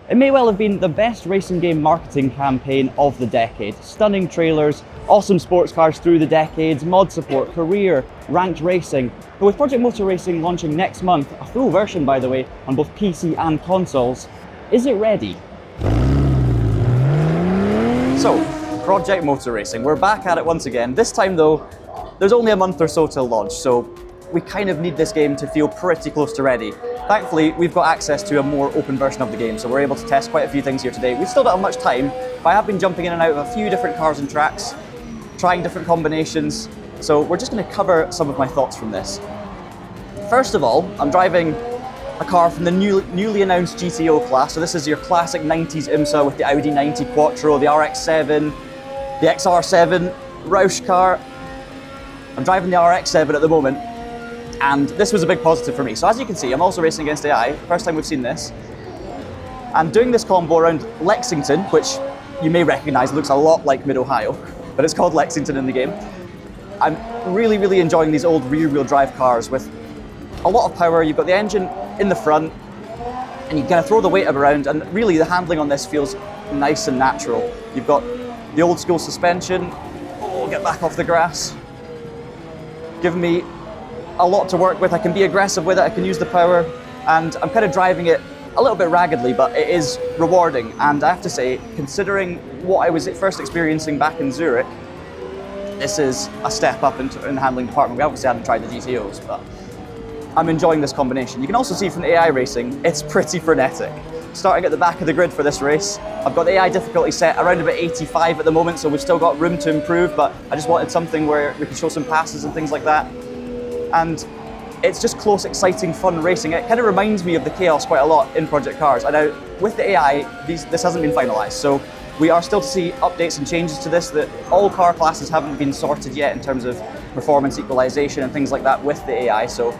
It may well have been the best racing game marketing campaign of the decade. Stunning trailers, awesome sports cars through the decades, mod support, career, ranked racing. But with Project Motor Racing launching next month, a full version by the way, on both PC and consoles, is it ready? So, Project Motor Racing, we're back at it once again. This time though, there's only a month or so till launch, so we kind of need this game to feel pretty close to ready. Thankfully, we've got access to a more open version of the game, so we're able to test quite a few things here today. We still don't have much time, but I have been jumping in and out of a few different cars and tracks, trying different combinations, so we're just going to cover some of my thoughts from this. First of all, I'm driving a car from the newly announced GTO class, so this is your classic 90s IMSA with the Audi 90 Quattro, the RX-7, the XR7, Roush car. I'm driving the RX-7 at the moment, and this was a big positive for me. So as you can see, I'm also racing against AI, first time we've seen this. And doing this combo around Lexington, which you may recognize looks a lot like Mid-Ohio, but it's called Lexington in the game. I'm really enjoying these old rear-wheel drive cars with a lot of power. You've got the engine in the front, and you kind of throw the weight around, and really the handling on this feels nice and natural. You've got the old school suspension. Oh, get back off the grass. Giving me a lot to work with. I can be aggressive with it, I can use the power, and I'm kind of driving it a little bit raggedly, but it is rewarding. And I have to say, considering what I was first experiencing back in Zurich, this is a step up in the handling department. We obviously hadn't tried the GTOs, but I'm enjoying this combination. You can also see from the AI racing, it's pretty frenetic. Starting at the back of the grid for this race, I've got the AI difficulty set around about 85 at the moment, so we've still got room to improve, but I just wanted something where we can show some passes and things like that. And it's just close, exciting, fun racing. It kind of reminds me of the chaos quite a lot in Project Cars. And now, with the AI, this hasn't been finalized, so we are still to see updates and changes to this. That all car classes haven't been sorted yet in terms of performance equalization and things like that with the AI, so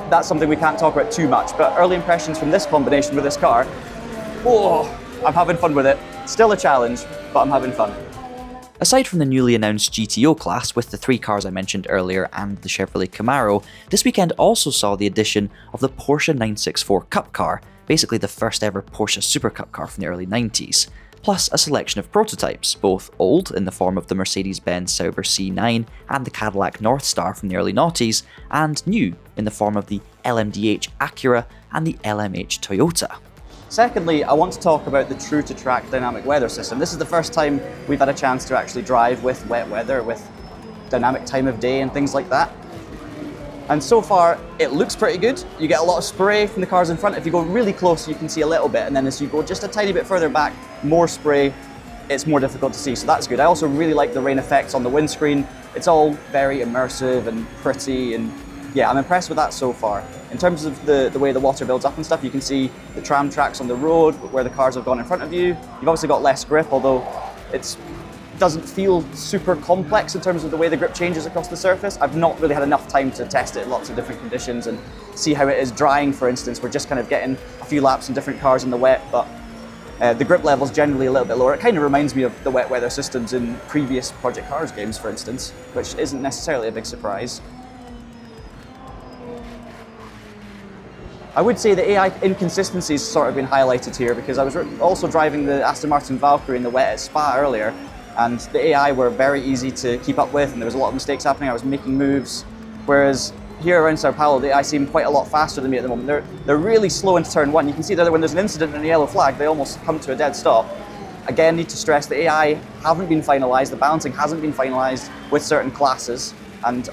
that's something we can't talk about too much. But early impressions from this combination with this car, oh, I'm having fun with it. Still a challenge, but I'm having fun. Aside from the newly announced GTO class with the 3 cars I mentioned earlier and the Chevrolet Camaro, this weekend also saw the addition of the Porsche 964 Cup car, basically the first ever Porsche Super Cup car from the early 90s, plus a selection of prototypes, both old in the form of the Mercedes-Benz Sauber C9 and the Cadillac Northstar from the early noughties, and new in the form of the LMDH Acura and the LMH Toyota. Secondly, I want to talk about the true-to-track dynamic weather system. This is the first time we've had a chance to actually drive with wet weather, with dynamic time of day and things like that. And so far, it looks pretty good. You get a lot of spray from the cars in front. If you go really close, you can see a little bit, and then as you go just a tiny bit further back, more spray, it's more difficult to see, so that's good. I also really like the rain effects on the windscreen. It's all very immersive and pretty, and yeah, I'm impressed with that so far. In terms of the way the water builds up and stuff, you can see the tram tracks on the road where the cars have gone in front of you. You've obviously got less grip, although it doesn't feel super complex in terms of the way the grip changes across the surface. I've not really had enough time to test it in lots of different conditions and see how it is drying, for instance. We're just kind of getting a few laps in different cars in the wet, but the grip level's generally a little bit lower. It kind of reminds me of the wet weather systems in previous Project Cars games, for instance, which isn't necessarily a big surprise. I would say the AI inconsistencies sort of been highlighted here, because I was also driving the Aston Martin Valkyrie in the wet at Spa earlier, and the AI were very easy to keep up with, and there was a lot of mistakes happening. I was making moves, whereas here around Sao Paulo, the AI seem quite a lot faster than me at the moment. They're really slow into turn 1. You can see that when there's an incident and a yellow flag, they almost come to a dead stop. Again, need to stress the AI haven't been finalized, the balancing hasn't been finalized with certain classes, and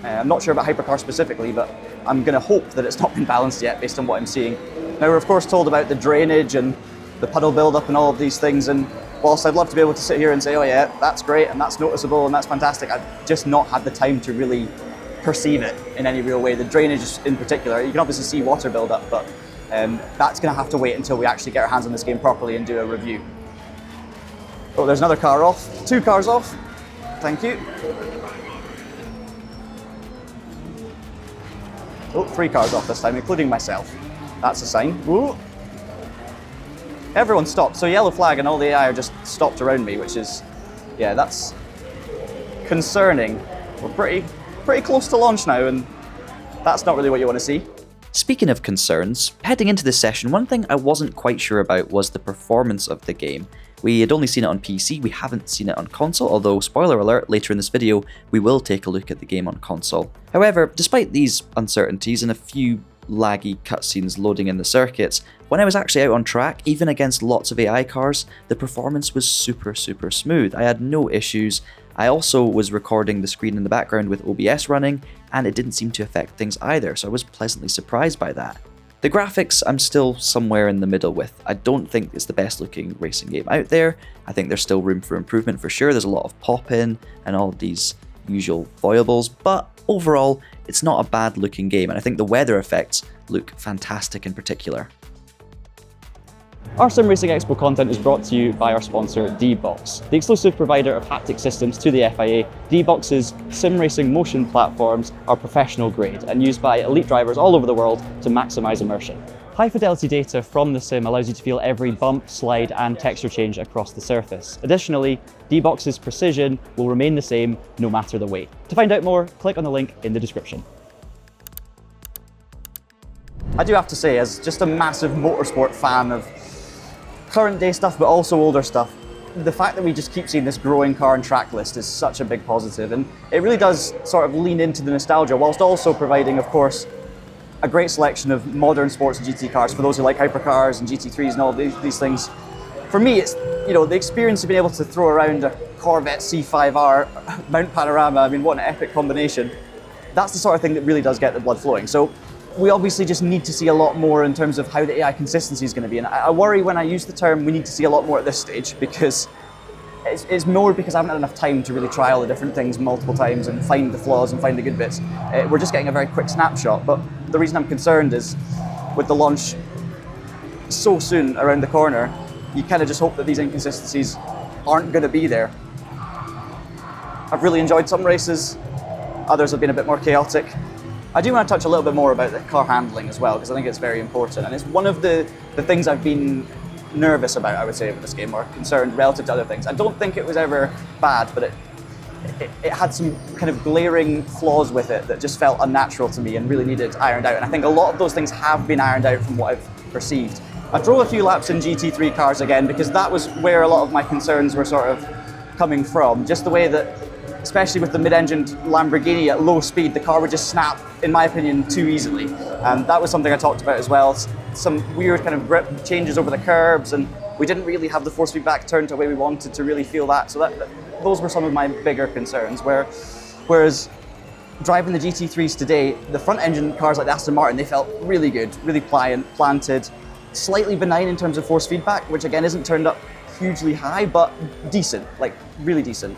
I'm not sure about Hypercar specifically, but I'm going to hope that it's not been balanced yet based on what I'm seeing. Now, we're of course told about the drainage and the puddle buildup and all of these things, and whilst I'd love to be able to sit here and say, oh yeah, that's great and that's noticeable and that's fantastic, I've just not had the time to really perceive it in any real way. The drainage in particular, you can obviously see water buildup, but that's going to have to wait until we actually get our hands on this game properly and do a review. Oh, there's another car off. 2 cars off. Thank you. Oh, 3 cars off this time, including myself. That's a sign. Ooh. Everyone stopped, so yellow flag and all the AI are just stopped around me, which is, yeah, that's concerning. We're pretty close to launch now, and that's not really what you want to see. Speaking of concerns, heading into this session, one thing I wasn't quite sure about was the performance of the game. We had only seen it on PC, we haven't seen it on console, although, spoiler alert, later in this video, we will take a look at the game on console. However, despite these uncertainties and a few laggy cutscenes loading in the circuits, when I was actually out on track, even against lots of AI cars, the performance was super smooth. I had no issues. I also was recording the screen in the background with OBS running, and it didn't seem to affect things either, so I was pleasantly surprised by that. The graphics I'm still somewhere in the middle with. I don't think it's the best looking racing game out there. I think there's still room for improvement for sure. There's a lot of pop-in and all of these usual foibles, but overall, it's not a bad looking game, and I think the weather effects look fantastic in particular. Our SimRacing Expo content is brought to you by our sponsor D-Box, the exclusive provider of haptic systems to the FIA. D-Box's sim racing motion platforms are professional grade and used by elite drivers all over the world to maximise immersion. High fidelity data from the sim allows you to feel every bump, slide and texture change across the surface. Additionally, D-Box's precision will remain the same no matter the weight. To find out more, click on the link in the description. I do have to say, as just a massive motorsport fan of current day stuff but also older stuff, the fact that we just keep seeing this growing car and track list is such a big positive, and it really does sort of lean into the nostalgia whilst also providing, of course, a great selection of modern sports and GT cars for ththose who like hypercars and GT3s and all these things. For me, it's, you know, the experience of being able to throw around a Corvette C5R Mount Panorama. I mean, what an epic combination. That's the sort of thing that really does get the blood flowing. So we obviously just need to see a lot more in terms of how the AI consistency is going to be. And I worry when I use the term we need to see a lot more at this stage, because it's more because I haven't had enough time to really try all the different things multiple times and find the flaws and find the good bits. We're just getting a very quick snapshot. But the reason I'm concerned is with the launch so soon around the corner, you kind of just hope that these inconsistencies aren't going to be there. I've really enjoyed some races, others have been a bit more chaotic. I do want to touch a little bit more about the car handling as well, because I think it's very important, and it's one of the things I've been nervous about, I would say, with this game, or concerned relative to other things. I don't think it was ever bad, but it had some kind of glaring flaws with it that just felt unnatural to me and really needed ironed out, and I think a lot of those things have been ironed out from what I've perceived. I drove a few laps in GT3 cars again, because that was where a lot of my concerns were sort of coming from. Just the way that, especially with the mid-engined Lamborghini at low speed, the car would just snap, in my opinion, too easily. And that was something I talked about as well. Some weird kind of grip changes over the curbs, and we didn't really have the force feedback turned to the way we wanted to really feel that. So those were some of my bigger concerns. Whereas driving the GT3s today, the front engine cars like the Aston Martin, they felt really good, really pliant, planted, slightly benign in terms of force feedback, which again isn't turned up hugely high, but decent, like really decent.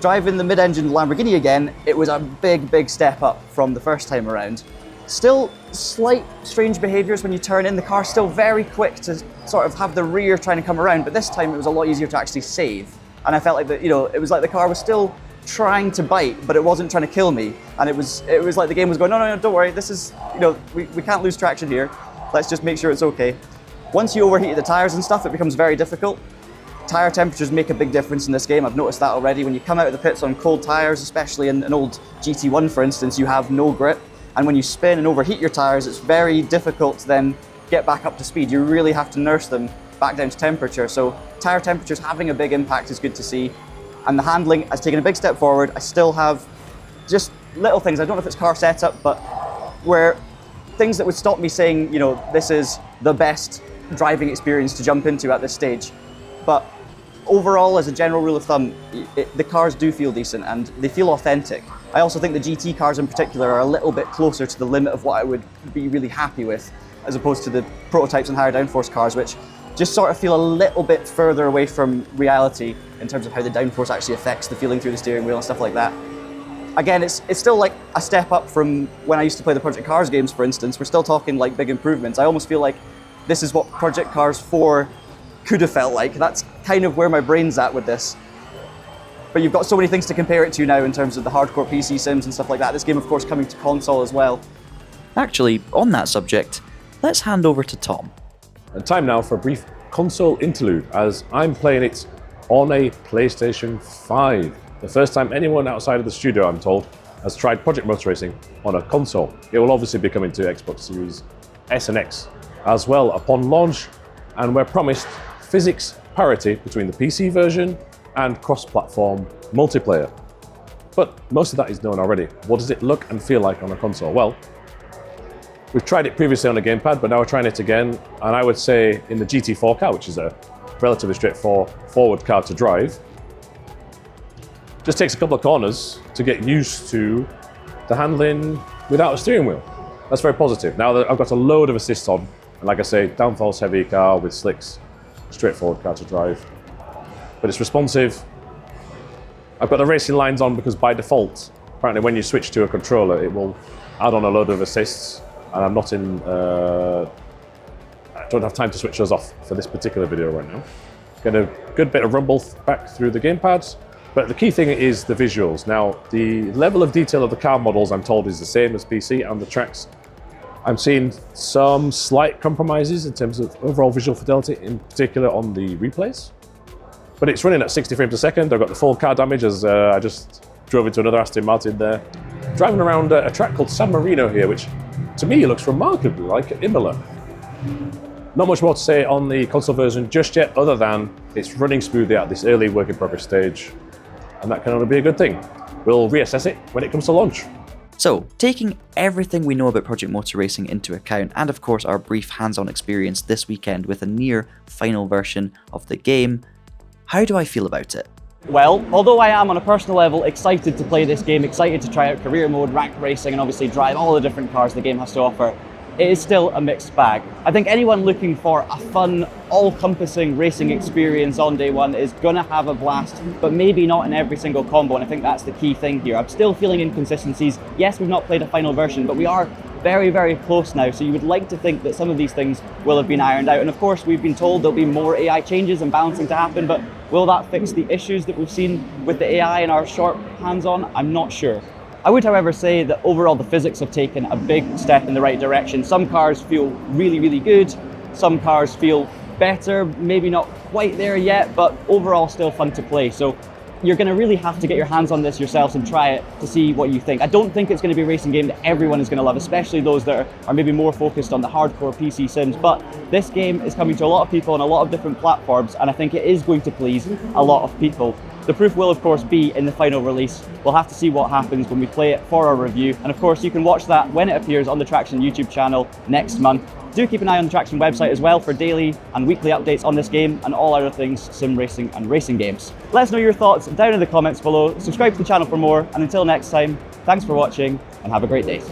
Driving the mid-engine Lamborghini again, it was a big step up from the first time around. Still slight strange behaviors when you turn in. The car still very quick to sort of have the rear trying to come around, but this time it was a lot easier to actually save. And I felt like that, you know, it was like the car was still trying to bite, but it wasn't trying to kill me. And it was like the game was going, no, don't worry, this is, you know, we can't lose traction here. Let's just make sure it's okay. Once you overheat the tires and stuff, it becomes very difficult. Tire temperatures make a big difference in this game. I've noticed that already. When you come out of the pits on cold tires, especially in an old GT1 for instance, you have no grip. And when you spin and overheat your tires, it's very difficult to then get back up to speed. You really have to nurse them back down to temperature. So tire temperatures having a big impact is good to see. And the handling has taken a big step forward. I still have just little things. I don't know if it's car setup, but where things that would stop me saying, you know, this is the best driving experience to jump into at this stage. But overall, as a general rule of thumb, the cars do feel decent and they feel authentic. I also think the GT cars in particular are a little bit closer to the limit of what I would be really happy with, as opposed to the prototypes and higher downforce cars, which just sort of feel a little bit further away from reality in terms of how the downforce actually affects the feeling through the steering wheel and stuff like that. Again, it's still like a step up from when I used to play the Project Cars games, for instance. We're still talking like big improvements. I almost feel like this is what Project Cars 4 could have felt like. That's kind of where my brain's at with this. But you've got so many things to compare it to now in terms of the hardcore PC sims and stuff like that. This game, of course, coming to console as well. Actually, on that subject, let's hand over to Tom. And time now for a brief console interlude, as I'm playing it on a PlayStation 5. The first time anyone outside of the studio, I'm told, has tried Project Motor Racing on a console. It will obviously be coming to Xbox Series S and X as well upon launch, and we're promised physics parity between the PC version and cross-platform multiplayer. But most of that is known already. What does it look and feel like on a console? Well, we've tried it previously on a gamepad, but now we're trying it again, and I would say in the GT4 car, which is a relatively straightforward car to drive, just takes a couple of corners to get used to the handling without a steering wheel. That's very positive. Now that I've got a load of assists on, and like I say, downforce heavy car with slicks, straightforward car to drive, but it's responsive. I've got the racing lines on because by default, apparently when you switch to a controller, it will add on a load of assists, and I'm not in, I don't have time to switch those off for this particular video right now. Get a good bit of rumble back through the gamepad, but the key thing is the visuals. Now, the level of detail of the car models, I'm told, is the same as PC and the tracks. I'm seeing some slight compromises in terms of overall visual fidelity, in particular on the replays. But it's running at 60 frames a second. I've got the full car damage as I just drove into another Aston Martin there. Driving around a track called San Marino here, which to me looks remarkably like Imola. Not much more to say on the console version just yet, other than it's running smoothly at this early work in progress stage, and that can only be a good thing. We'll reassess it when it comes to launch. So, taking everything we know about Project Motor Racing into account, and of course our brief hands-on experience this weekend with a near final version of the game, how do I feel about it? Well, although I am on a personal level excited to play this game, excited to try out career mode, ranked racing, and obviously drive all the different cars the game has to offer, it is still a mixed bag. I think anyone looking for a fun, all-encompassing racing experience on day one is gonna have a blast, but maybe not in every single combo, and I think that's the key thing here. I'm still feeling inconsistencies. Yes, we've not played a final version, but we are very, very close now, so you would like to think that some of these things will have been ironed out. And of course, we've been told there'll be more AI changes and balancing to happen, but will that fix the issues that we've seen with the AI in our short hands-on? I'm not sure. I would, however, say that overall the physics have taken a big step in the right direction. Some cars feel really, really good. Some cars feel better, maybe not quite there yet, but overall still fun to play. So you're going to really have to get your hands on this yourselves and try it to see what you think. I don't think it's going to be a racing game that everyone is going to love, especially those that are maybe more focused on the hardcore PC sims, but this game is coming to a lot of people on a lot of different platforms, and I think it is going to please a lot of people. The proof will of course be in the final release. We'll have to see what happens when we play it for our review, and of course you can watch that when it appears on the Traxion YouTube channel next month. Do keep an eye on the Traxion website as well for daily and weekly updates on this game and all other things sim racing and racing games. Let us know your thoughts down in the comments below, subscribe to the channel for more, and until next time, thanks for watching and have a great day.